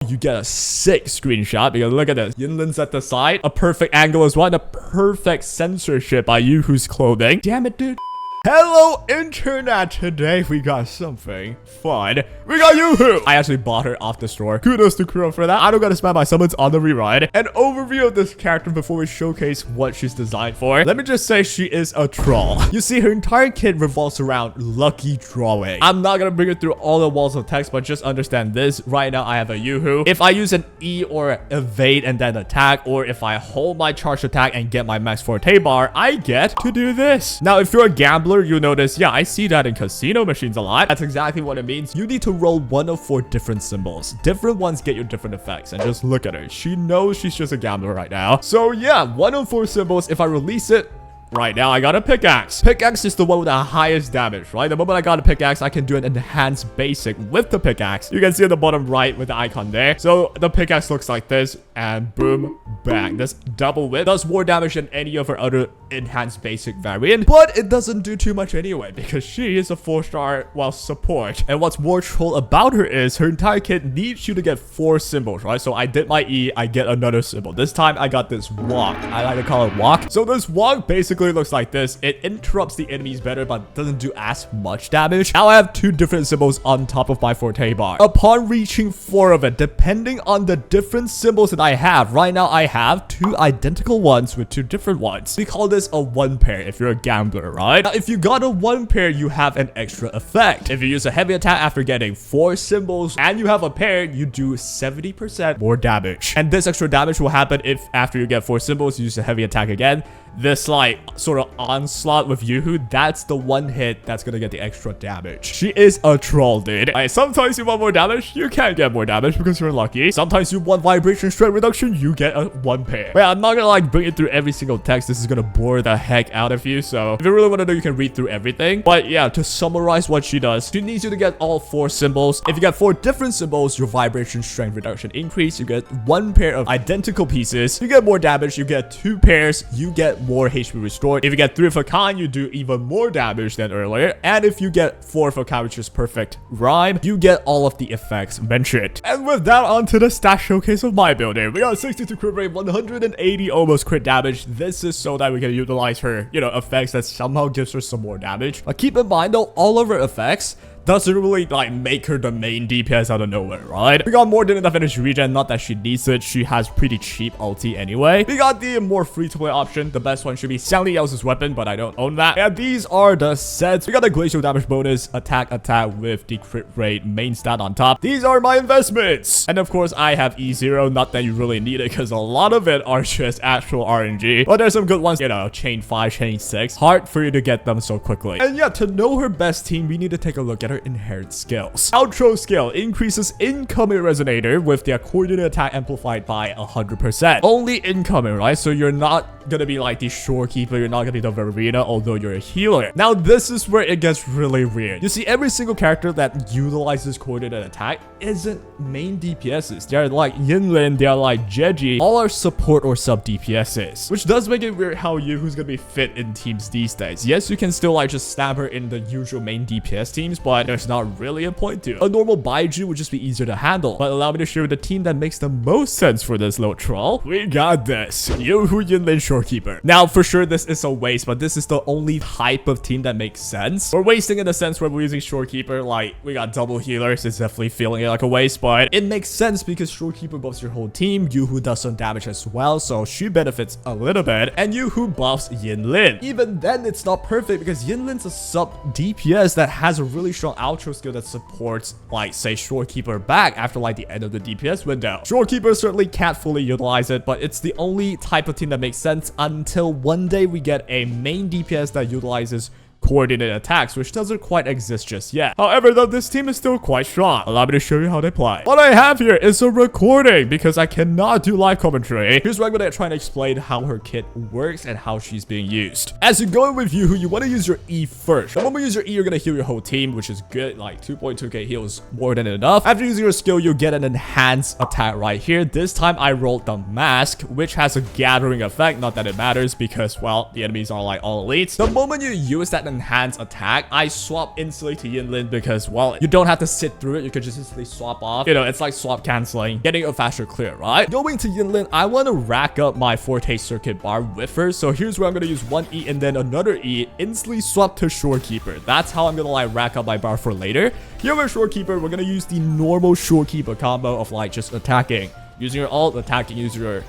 you get a sick screenshot because look at this. Yinlin's at the side. A perfect angle as well. And a perfect censorship by Youhu's clothing. Damn it, dude. Hello, internet. Today we got something fun. We got Youhu. I actually bought her off the store. Kudos to Kuro for that. I don't gotta spend my summons on the rewrite. An overview of this character before we showcase what she's designed for. Let me just say she is a troll. You see, her entire kit revolves around lucky drawing. I'm not gonna bring her through all the walls of text, but just understand this. Right now, I have a Youhu. If I use an E or evade and then attack, or if I hold my charge attack and get my max forte bar, I get to do this. Now, if you're a gambler, you notice, yeah, I see that in casino machines a lot. That's exactly what it means. You need to roll one of 4 different symbols. Different ones get you different effects. And just look at her. She knows she's just a gambler right now. So yeah, 1 of 4 symbols. If I release it, right now, I got a pickaxe. Pickaxe is the one with the highest damage, right? The moment I got a pickaxe, I can do an enhanced basic with the pickaxe. You can see at the bottom right with the icon there. So the pickaxe looks like this, and boom, bang. This double whip does more damage than any of her other enhanced basic variant, but it doesn't do too much anyway because she is a 4-star while support. And what's more troll about her is her entire kit needs you to get 4 symbols, right? So I did my E, I get another symbol. This time I got this walk. I like to call it walk. So this walk basically looks like this. It interrupts the enemies better but doesn't do as much damage. Now I have 2 different symbols on top of my forte bar. Upon reaching 4 of it, depending on the different symbols that I have, right now I have 2 identical ones with 2 different ones. We call this a 1 pair if you're a gambler, right? Now if you got a 1 pair, you have an extra effect. If you use a heavy attack after getting 4 symbols and you have a pair, you do 70% more damage. And this extra damage will happen if after you get 4 symbols, you use a heavy attack again. This like sort of onslaught with Youhu, that's the 1 hit that's gonna get the extra damage. She is a troll, dude. Like, sometimes you want more damage, you can't get more damage because you're lucky. Sometimes you want vibration strength reduction, you get a 1 pair. But yeah, I'm not gonna like bring it through every single text. This is gonna bore the heck out of you. So if you really want to know, you can read through everything. But yeah, to summarize what she does, she needs you to get all 4 symbols. If you get 4 different symbols, your vibration strength reduction increase. You get 1 pair of identical pieces. You get more damage. You get 2 pairs. You get more HP restored. If you get 3 of a kind, you do even more damage than earlier. And if you get 4 of a kind, which is perfect rhyme, you get all of the effects mentioned. And with that, on to the stat showcase of my building. We got 62 crit rate, 180 almost crit damage. This is so that we can utilize her, you know, effects that somehow gives her some more damage. But keep in mind though, all of her effects doesn't really like make her the main DPS out of nowhere, right? We got more than enough energy regen, not that she needs it. She has pretty cheap ulti anyway. We got the more free-to-play option. The best one should be somebody else's weapon, but I don't own that. And these are the sets. We got the glacial damage bonus, attack with the crit rate main stat on top. These are my investments. And of course, I have E0. Not that you really need it because a lot of it are just actual RNG. But there's some good ones, you know, chain 5, chain 6. Hard for you to get them so quickly. And yeah, to know her best team, we need to take a look at her inherent skills. Outro skill increases incoming resonator with the coordinated attack amplified by 100%. Only incoming, right? So you're not gonna be like the shorekeeper, you're not gonna be the Verena, although you're a healer. Now this is where it gets really weird. You see, every single character that utilizes coordinated attack isn't main DPSs. They're like Yinlin, they're like Jeji, all are support or sub DPSs, which does make it weird how Yuhu's gonna be fit in teams these days. Yes, you can still like just stab her in the usual main DPS teams, but there's not really a point to. A normal Baiju would just be easier to handle. But allow me to show you the team that makes the most sense for this little troll. We got this. Youhu, Yinlin, Shorekeeper. Now, for sure, this is a waste, but this is the only type of team that makes sense. We're wasting in the sense where we're using Shorekeeper. Like, we got double healers. It's definitely feeling like a waste, but it makes sense because Shorekeeper buffs your whole team. Youhu does some damage as well, so she benefits a little bit. And Youhu buffs Yinlin. Even then, it's not perfect because Yinlin's a sub DPS that has a really strong outro skill that supports, like, say, Shorekeeper back after, like, the end of the DPS window. Shorekeeper certainly can't fully utilize it, but it's the only type of team that makes sense until one day we get a main DPS that utilizes coordinated attacks, which doesn't quite exist just yet. However, though, this team is still quite strong. Allow me to show you how they play. What I have here is a recording because I cannot do live commentary. Here's where I'm gonna try and explain how her kit works and how she's being used. As you go in with Youhu, you want to use your E first. The moment you use your E, you're gonna heal your whole team, which is good. Like 2.2k heals more than enough. After using your skill, you get an enhanced attack right here. This time I rolled the mask, which has a gathering effect. Not that it matters because, well, the enemies are like all elites. The moment you use that enhanced attack, I swap instantly to Yinlin because, well, you don't have to sit through it. You could just instantly swap off. You know, it's like swap canceling, getting a faster clear, right? Going to Yinlin, I want to rack up my Forte circuit bar with her. So here's where I'm going to use one E and then another E, instantly swap to shorekeeper. That's how I'm going to like rack up my bar for later. Here with shorekeeper, we're going to use the normal shorekeeper combo of like just attacking, using your ult, attacking, using your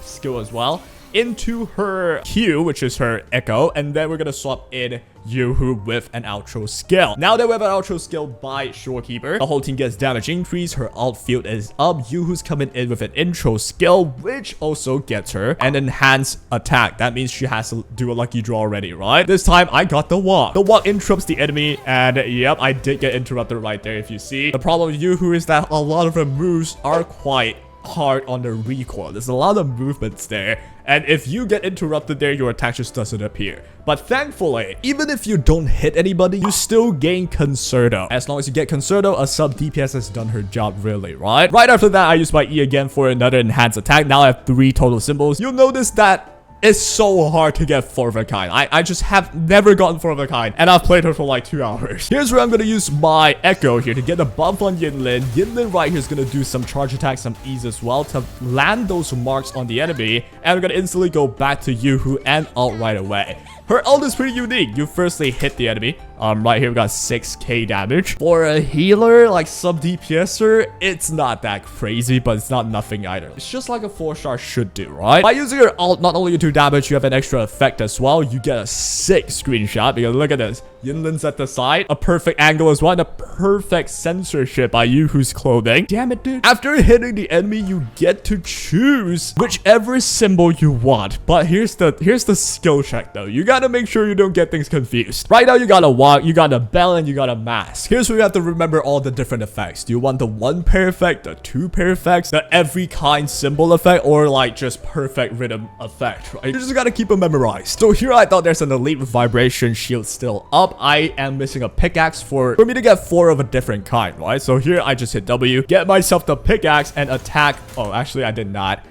skill as well, into her Q, which is her echo, and then we're gonna swap in Youhu with an outro skill. Now that we have an outro skill by shorekeeper, the whole team gets damage increase, her ult field is up, Yuhu's coming in with an intro skill, which also gets her an enhanced attack. That means she has to do a lucky draw already, right? This time I got the walk. The walk interrupts the enemy, and yep, I did get interrupted right there if you see. The problem with Youhu is that a lot of her moves are quite hard on the recoil. There's a lot of movements there, and if you get interrupted there, your attack just doesn't appear. But thankfully, even if you don't hit anybody, you still gain Concerto. As long as you get Concerto, a sub DPS has done her job really, right? Right after that, I use my E again for another enhanced attack. Now I have 3 total symbols. You'll notice that it's so hard to get 4 of a kind. I just have never gotten 4 of a kind, and I've played her for like 2 hours. Here's where I'm going to use my Echo here to get a buff on Yinlin. Yinlin right here is going to do some charge attacks, some ease as well to land those marks on the enemy, and we're going to instantly go back to Youhu and ult right away. Her ult is pretty unique. You firstly hit the enemy. Right here we got 6k damage. For a healer, like sub DPSer, it's not that crazy, but it's not nothing either. It's just like a 4-star should do, right? By using your ult, not only you do damage, you have an extra effect as well. You get a sick screenshot because look at this. Yinlin's at the side, a perfect angle as well, and a perfect censorship by Yuhu's clothing. Damn it, dude. After hitting the enemy, you get to choose whichever symbol you want. But here's the skill check though. You gotta make sure you don't get things confused. Right now, you got a walk, you got a bell, and you got a mask. Here's where you have to remember all the different effects. Do you want the 1 pair effect, the 2 pair effects, the every kind symbol effect, or like just perfect rhythm effect, right? You just gotta keep them memorized. So here I thought there's an elite vibration shield still up. I am missing a pickaxe for me to get 4 of a different kind, right? So here I just hit W, get myself the pickaxe and attack. Oh, actually I did not.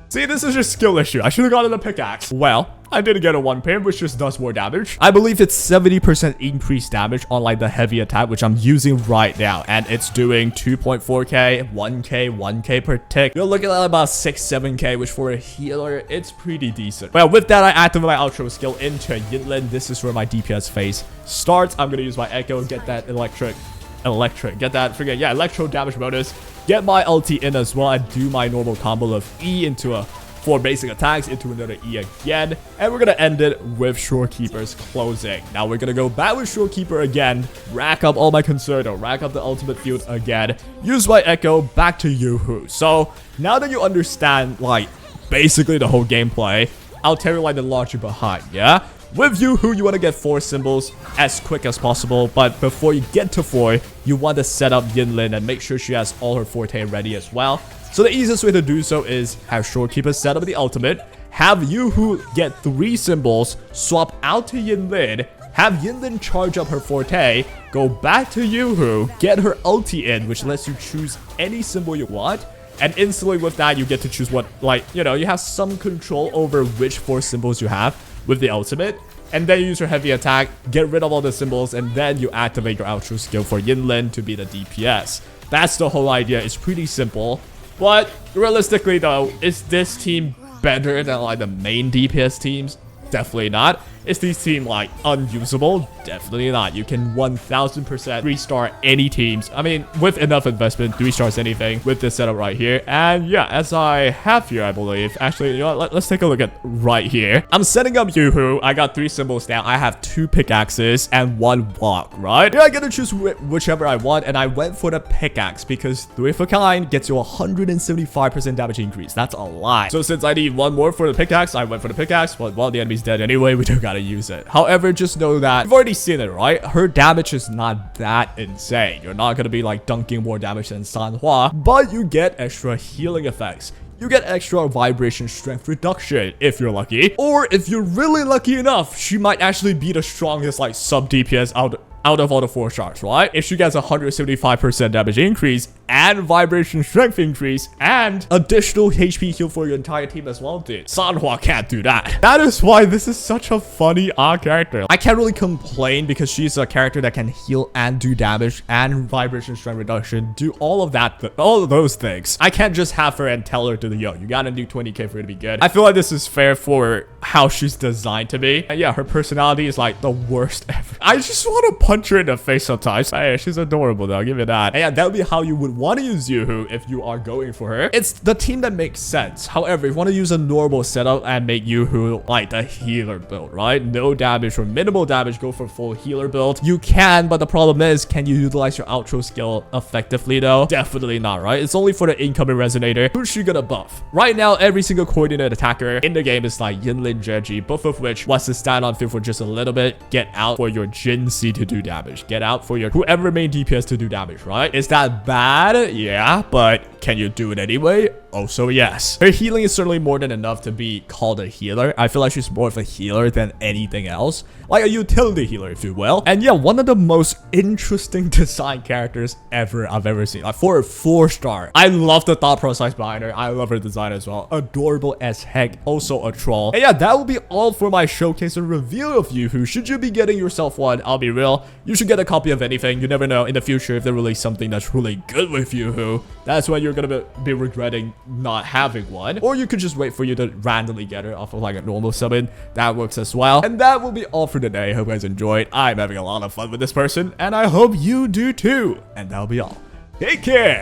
See, this is just skill issue. I should have gotten a pickaxe. Well, I did get a 1 pair, which just does more damage. I believe it's 70% increased damage on like the heavy attack, which I'm using right now. And it's doing 2.4k, 1k, 1k per tick. You're looking at about 6, 7k, which for a healer, it's pretty decent. Well, with that, I activate my outro skill into Yinlin. This is where my DPS phase starts. I'm going to use my Echo, get that electric, get that freaking, yeah, electro damage bonus. Get my ulti in as well. I do my normal combo of E into a 4 basic attacks into another E again, and we're gonna end it with shorekeeper's closing. Now we're gonna go back with shorekeeper again, rack up all my Concerto, rack up the ultimate field again, use my Echo, back to Youhu. So now that you understand like basically the whole gameplay, I'll tell you like the logic behind, yeah? With Youhu, you want to get 4 symbols as quick as possible, but before you get to 4, you want to set up Yinlin and make sure she has all her Forte ready as well. So the easiest way to do so is have shorekeeper set up the ultimate, have Youhu get 3 symbols, swap out to Yinlin, have Yinlin charge up her Forte, go back to Youhu, get her ulti in, which lets you choose any symbol you want. And instantly with that, you get to choose what, like, you know, you have some control over which 4 symbols you have with the ultimate. And then you use your heavy attack, get rid of all the symbols, and then you activate your outro skill for Yinlin to be the DPS. That's the whole idea. It's pretty simple. But realistically though, is this team better than like the main DPS teams? Definitely not. Is this team like unusable? Definitely not. You can 1000% 3-star any teams. I mean, with enough investment, 3 stars anything with this setup right here. And yeah, as I have here, I believe. Actually, you know what? Let's take a look at right here. I'm setting up Youhu. I got 3 symbols now. I have 2 pickaxes and 1 walk, right? Yeah, I get to choose whichever I want, and I went for the pickaxe because 3 of a kind gets you 175% damage increase. That's a lot. So since I need 1 more for the pickaxe, I went for the pickaxe. But while the enemy's dead anyway, we don't gotta use it. However, just know that you've already seen it, right? Her damage is not that insane. You're not gonna be like dunking more damage than Sanhua, but you get extra healing effects. You get extra vibration strength reduction if you're lucky. Or if you're really lucky enough, she might actually be the strongest like sub DPS out out of all the 4 stars, right? If she gets 175% damage increase and vibration strength increase and additional HP heal for your entire team as well, dude. Sanhua can't do that. That is why this is such a funny character. I can't really complain because she's a character that can heal and do damage and vibration strength reduction, do all of that, all of those things. I can't just have her and tell her to yo, you gotta do 20k for it to be good. I feel like this is fair for how she's designed to be. And yeah, her personality is like the worst ever. I just want to punch her in the face sometimes. Hey, she's adorable though, I'll give you that. And yeah, that would be how you would want to use Youhu if you are going for her. It's the team that makes sense. However, if you want to use a normal setup and make Youhu like the healer build, right? No damage or minimal damage, go for full healer build. You can, but the problem is, can you utilize your outro skill effectively though? Definitely not, right? It's only for the incoming resonator. Who's she gonna buff? Right now, every single coordinate attacker in the game is like Yinlin, Jeji, both of which wants to stand on field for just a little bit, get out for your Jin C to do damage, get out for your whoever main DPS to do damage, right? Is that bad? Yeah, but can you do it anyway? Also, yes. Her healing is certainly more than enough to be called a healer. I feel like she's more of a healer than anything else. Like a utility healer, if you will. And yeah, one of the most interesting design characters I've ever seen. Like for a 4-star. I love the thought process behind her. I love her design as well. Adorable as heck. Also a troll. And yeah, that will be all for my showcase and reveal of Youhu. Should you be getting yourself one, I'll be real, you should get a copy of anything. You never know in the future if they release something that's really good with Youhu. That's when you're gonna be regretting not having one. Or you could just wait for you to randomly get her off of like a normal summon. That works as well. And that will be all for today. Hope you guys enjoyed. I'm having a lot of fun with this person, and I hope you do too. And that'll be all. Take care.